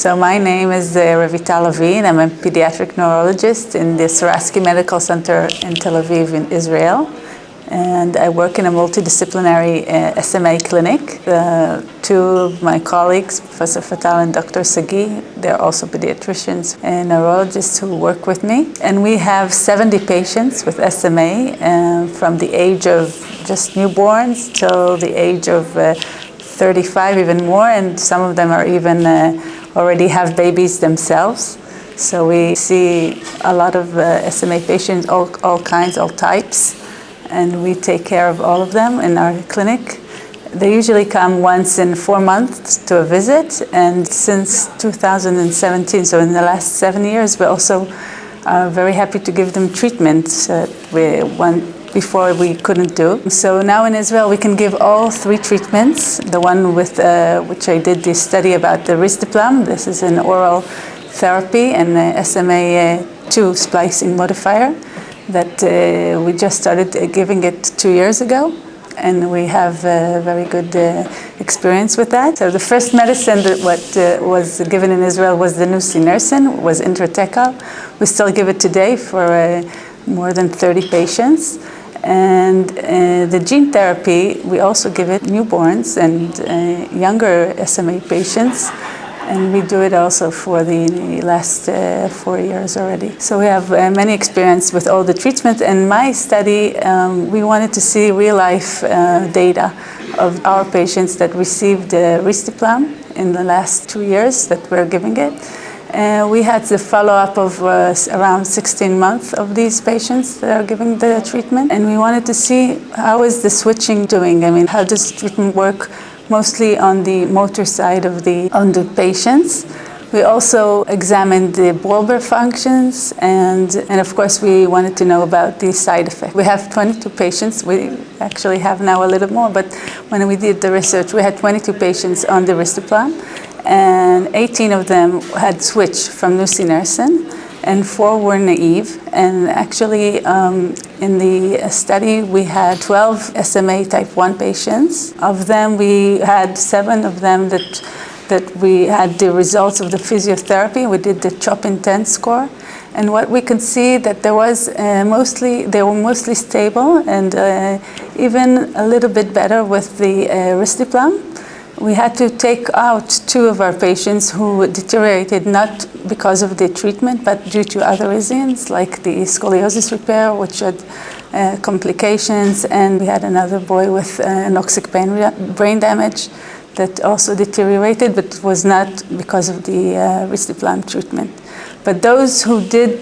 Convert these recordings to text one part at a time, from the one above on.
So my name is Revital Lavi, and I'm a pediatric neurologist in the Sourasky Medical Center in Tel Aviv in Israel. And I work in a multidisciplinary SMA clinic. Two of my colleagues, Professor Fatal and Dr. Sagi, they're also pediatricians and neurologists who work with me. And we have 70 patients with SMA from the age of just newborns till the age of 35, even more, and some of them are even already have babies themselves. So we see a lot of SMA patients, all kinds, all types, and we take care of all of them in our clinic. They usually come once in 4 months to a visit, and since 2017, so in the last 7 years, we also are very happy to give them treatments before we couldn't do. So now in Israel we can give all 3 treatments. The one with which I did the study about the Risdiplam. This is an oral therapy and SMA2 splicing modifier that we just started giving it 2 years ago, and we have very good experience with that. So the first medicine that was given in Israel was the nusinersen, was intrathecal. We still give it today for more than 30 patients. And the gene therapy, we also give it newborns and younger SMA patients, and we do it also for the last 4 years already. So we have many experience with all the treatment. And my study, we wanted to see real-life data of our patients that received Risdiplam in the last 2 years that we're giving it. We had the follow-up of around 16 months of these patients that are giving the treatment, and we wanted to see how is the switching doing. I mean, how does treatment work mostly on the motor side of the patients. We also examined the bulbar functions, and of course we wanted to know about the side effects. We have 22 patients. We actually have now a little more, but when we did the research, we had 22 patients on the Risdiplam, and 18 of them had switched from nusinersen, and 4 were naive. And actually, in the study, we had 12 SMA type 1 patients. Of them, we had 7 of them that we had the results of the physiotherapy. We did the CHOP Intent score. And what we could see that they were mostly stable, and even a little bit better with the Risdiplam. We had to take out 2 of our patients who deteriorated not because of the treatment, but due to other reasons, like the scoliosis repair, which had complications, and we had another boy with anoxic brain damage that also deteriorated, but it was not because of the Risdiplam treatment. But those who did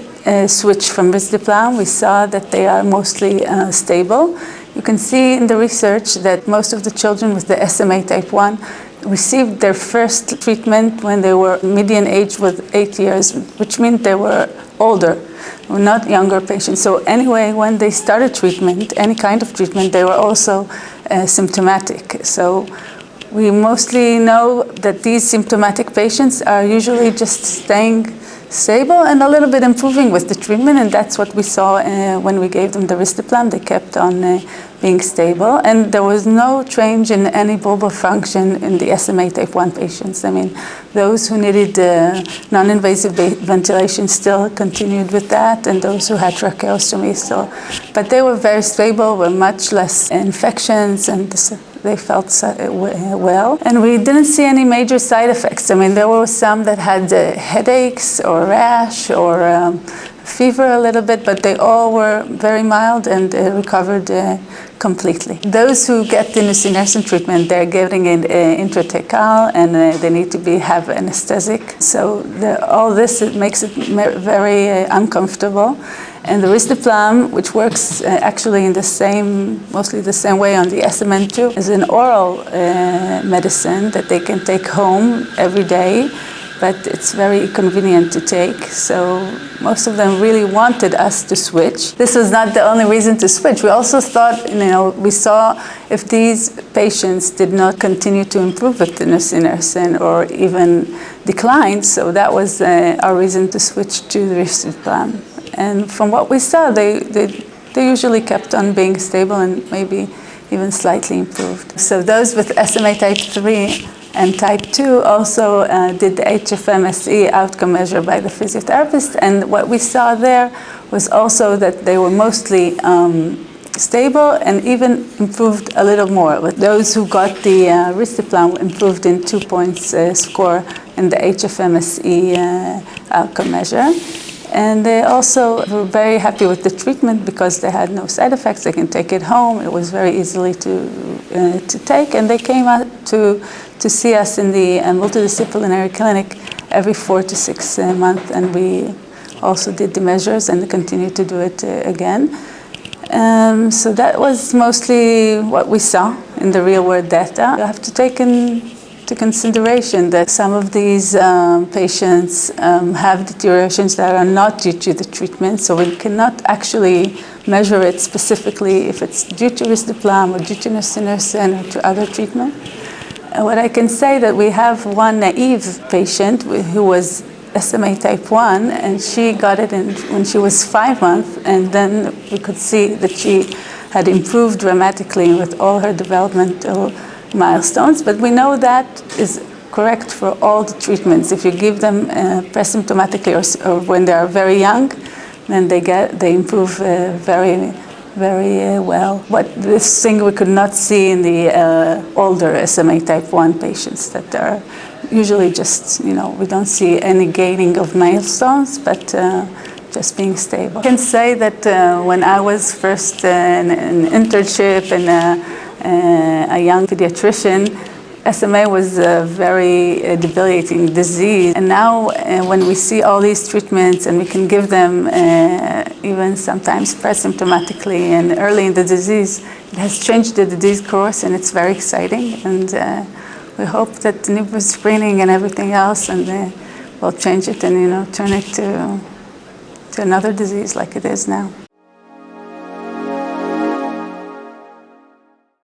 switch from Risdiplam, we saw that they are mostly stable. You can see in the research that most of the children with the SMA type 1 received their first treatment when they were median age was 8 years, which means they were older, not younger patients. So anyway, when they started treatment, any kind of treatment, they were also symptomatic. So we mostly know that these symptomatic patients are usually just staying stable and a little bit improving with the treatment, and that's what we saw when we gave them the Risdiplam. They kept on being stable, and there was no change in any bulbar function in the SMA type 1 patients. I mean, those who needed non-invasive ventilation still continued with that, and those who had tracheostomy still. But they were very stable, were much less infections, and they felt well. And we didn't see any major side effects. I mean, there were some that had headaches or rash or fever a little bit, but they all were very mild and recovered completely. Those who get the nusinersen treatment, they're getting it intrathecal, and they need to have anesthetic. So all this, it makes it very uncomfortable. And the Risdiplam, which works actually in mostly the same way on the SMN2, is an oral medicine that they can take home every day, but it's very convenient to take. So most of them really wanted us to switch. This was not the only reason to switch. We also thought, we saw if these patients did not continue to improve with the nusinersen or even decline, so that was our reason to switch to the Risdiplam. And from what we saw, they usually kept on being stable and maybe even slightly improved. So those with SMA type 3 And type 2 also did the HFMSE outcome measure by the physiotherapist. And what we saw there was also that they were mostly stable and even improved a little more. But those who got the Risdiplam improved in 2 points score in the HFMSE outcome measure. And they also were very happy with the treatment because they had no side effects. They can take it home. It was very easily to take. And they came out to see us in the multidisciplinary clinic every 4 to 6 months. And we also did the measures and continue to do it again. So that was mostly what we saw in the real-world data. You have to take into consideration that some of these patients have deteriorations that are not due to the treatment, so we cannot actually measure it specifically if it's due to Risdiplam or due to nusinersen or to other treatment. What I can say that we have one naive patient who was SMA type 1, and she got it when she was 5 months, and then we could see that she had improved dramatically with all her developmental milestones. But we know that is correct for all the treatments. If you give them presymptomatically or when they are very young, then they improve very well. But this thing we could not see in the older SMA type 1 patients that are usually just, we don't see any gaining of milestones, but just being stable. I can say that when I was first in an internship and a young pediatrician, SMA was a very debilitating disease. And now when we see all these treatments and we can give them even sometimes presymptomatically and early in the disease, it has changed the disease course, and it's very exciting. And we hope that the new screening and everything else will change it and turn it to another disease like it is now.